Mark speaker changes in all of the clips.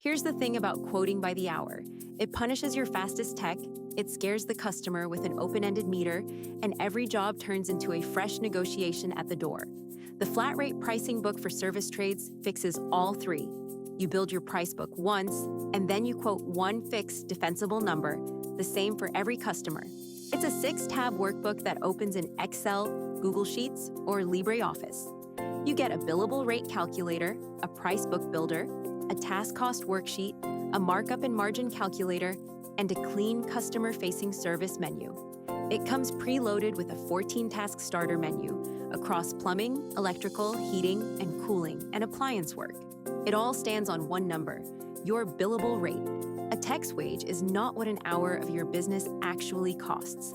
Speaker 1: Here's the thing about quoting by the hour. It punishes your fastest tech, it scares the customer with an open-ended meter, and every job turns into a fresh negotiation at the door. The flat rate pricing book for service trades fixes all three. You build your price book once, and then you quote one fixed defensible number, the same for every customer. It's a 6-tab workbook that opens in Excel, Google Sheets, or LibreOffice. You get a billable rate calculator, a price book builder, a task cost worksheet, a markup and margin calculator, and a clean customer-facing service menu. It comes preloaded with a 14-task starter menu across plumbing, electrical, heating, and cooling, and appliance work. It all stands on one number, your billable rate. A tech's wage is not what an hour of your business actually costs.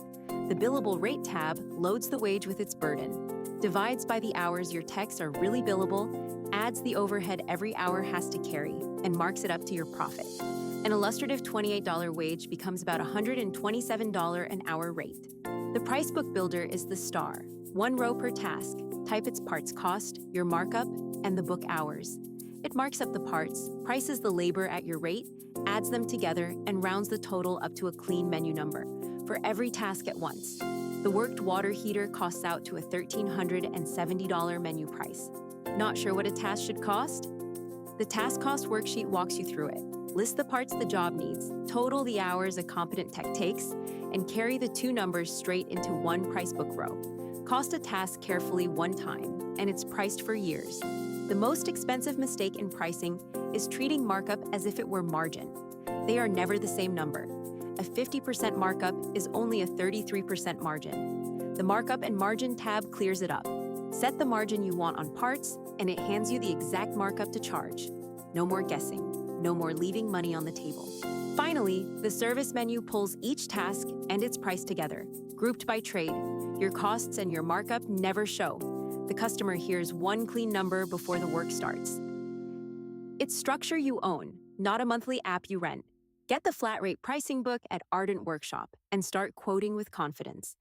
Speaker 1: The Billable Rate tab loads the wage with its burden, divides by the hours your techs are really billable, adds the overhead every hour has to carry, and marks it up to your profit. An illustrative $28 wage becomes about $127 an hour rate. The price book builder is the star. One row per task. Type its parts cost, your markup, and the book hours. It marks up the parts, prices the labor at your rate, adds them together, and rounds the total up to a clean menu number for every task at once. The worked water heater costs out to a $1,370 menu price. Not sure what a task should cost? The task cost worksheet walks you through it. List the parts the job needs, total the hours a competent tech takes, and carry the two numbers straight into one price book row. Cost a task carefully one time, and it's priced for years. The most expensive mistake in pricing is treating markup as if it were margin. They are never the same number. A 50% markup is only a 33% margin. The Markup and Margin tab clears it up. Set the margin you want on parts, and it hands you the exact markup to charge. No more guessing, no more leaving money on the table. Finally, the service menu pulls each task and its price together, grouped by trade. Your costs and your markup never show. The customer hears one clean number before the work starts. It's structure you own, not a monthly app you rent. Get the flat rate pricing book at Ardent Workshop and start quoting with confidence.